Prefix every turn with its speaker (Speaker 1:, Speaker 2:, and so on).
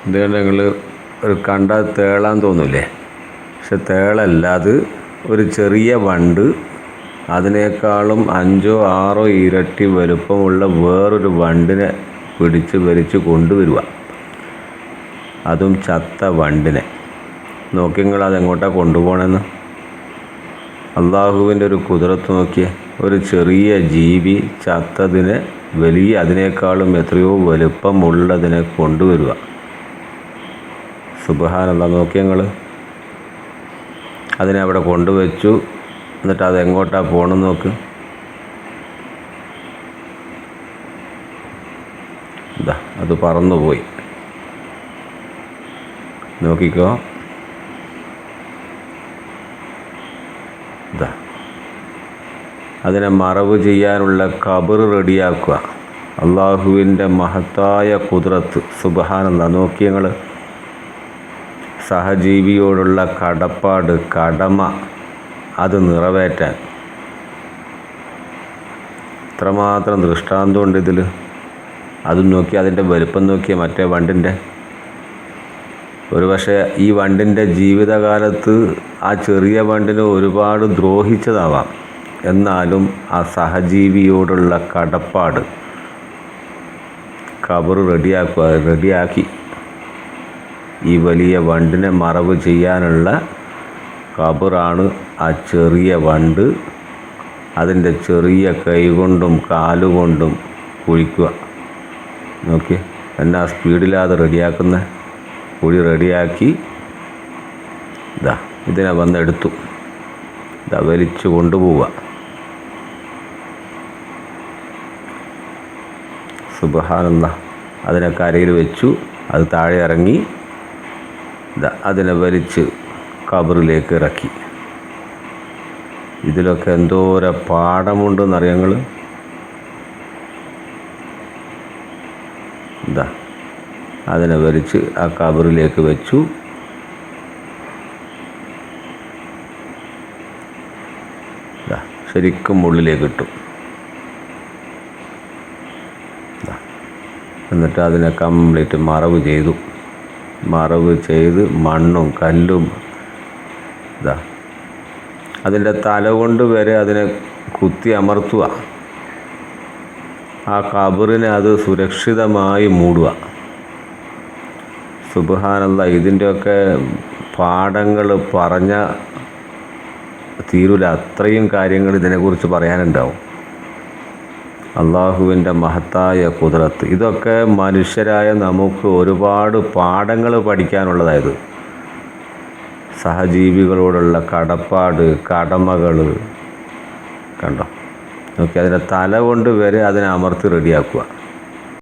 Speaker 1: ഇതുകൊണ്ട് നിങ്ങൾ ഒരു കണ്ടാൽ തേളാൻ തോന്നൂലേ? പക്ഷെ തേളല്ല, അത് ഒരു ചെറിയ വണ്ട്. അതിനേക്കാളും 5 or 6 ഇരട്ടി വലുപ്പമുള്ള വേറൊരു വണ്ടിനെ പിടിച്ച് വലിച്ച് കൊണ്ടുവരിക. അതും ചത്ത വണ്ടിനെ. നോക്കി നിങ്ങൾ അതെങ്ങോട്ടാണ് കൊണ്ടുപോകണമെന്ന്. അള്ളാഹുവിൻ്റെ ഒരു കുദറത്ത് നോക്കിയേ. ഒരു ചെറിയ ജീവി ചത്തതിനെ വലിയ അതിനേക്കാളും എത്രയോ വലുപ്പമുള്ളതിനെ കൊണ്ടുവരിക. സുബ്ഹാനല്ലാഹ്. നോക്കി നിങ്ങൾ അതിനെ അവിടെ കൊണ്ടുവച്ചു. എന്നിട്ട് അതെങ്ങോട്ടാണ് പോകണമെന്ന് നോക്ക്. ഇതാ അത് പറന്നുപോയി. നോക്കിക്കോ. ഇതാ അതിനെ മറവ് ചെയ്യാനുള്ള ഖബർ റെഡിയാക്കുക. അള്ളാഹുവിൻ്റെ മഹത്തായ ഖുദ്റത്ത്. സുബ്ഹാനല്ലാഹ്. നോക്കി ഞങ്ങൾ സഹജീവിയോടുള്ള കടപ്പാട്, കടമ, അത് നിറവേറ്റാൻ എത്രമാത്രം ദൃഷ്ടാന്തമുണ്ട് ഇതിൽ. അതും നോക്കി അതിൻ്റെ വലുപ്പം നോക്കിയ മറ്റേ വണ്ടിൻ്റെ. ഒരു പക്ഷേ ഈ വണ്ടിൻ്റെ ജീവിതകാലത്ത് ആ ചെറിയ വണ്ടിനെ ഒരുപാട് ദ്രോഹിച്ചതാവാം. എന്നാലും ആ സഹജീവിയോടുള്ള കടപ്പാട് ഖബർ റെഡിയാക്കി ഈ വലിയ വണ്ടിനെ മറവ് ചെയ്യാനുള്ള ഖബറാണ് ആ ചെറിയ വണ്ട്. അതിൻ്റെ ചെറിയ കൈ കൊണ്ടും കാലുകൊണ്ടും കുഴിക്കുക. നോക്കി എന്നാ സ്പീഡിലാണ് റെഡിയാക്കുന്നത്. കുഴി റെഡിയാക്കി ഇതാ ഇതിനെ വന്നെടുത്തു. ഇതാ വലിച്ചു കൊണ്ടുപോവുക. സുബ്ഹാനല്ലാഹ്. അതിനെ കരയിൽ വെച്ചു. അത് താഴെ ഇറങ്ങി ഇതാ അതിനെ വലിച്ച് ഖബറിലേക്ക് ഇറക്കി. ഇതിലൊക്കെ എന്തോരം പാഠമുണ്ടെന്നറിയാം നിങ്ങൾ. ഇതാ അതിനെ വലിച്ച് ആ ഖബറിലേക്ക് വെച്ചു. ഇതാ ശരിക്കും ഉള്ളിലേക്ക് ഇട്ടു. എന്നിട്ട് അതിനെ കംപ്ലീറ്റ് മറവ് ചെയ്ത് മണ്ണും കല്ലും ഇതാ അതിൻ്റെ തല കൊണ്ട് വരെ അതിനെ കുത്തി അമർത്തുക. ആ ഖബറിനെ അത് സുരക്ഷിതമായി മൂടുക. സുബ്ഹാനല്ലാഹ്. ഇതിൻ്റെയൊക്കെ പാഠങ്ങൾ പറഞ്ഞ തീരൂല. അത്രയും കാര്യങ്ങൾ ഇതിനെക്കുറിച്ച് പറയാനുണ്ടാവും. അള്ളാഹുവിൻ്റെ മഹത്തായ ഖുദ്റത്ത്. ഇതൊക്കെ മനുഷ്യരായ നമുക്ക് ഒരുപാട് പാഠങ്ങൾ പഠിക്കാനുള്ളതായത്. സഹജീവികളോടുള്ള കടപ്പാട്, കടമകൾ കണ്ടോ. നോക്കി അതിൻ്റെ തല കൊണ്ട് വരെ അതിനെ അമർത്തി റെഡിയാക്കുക.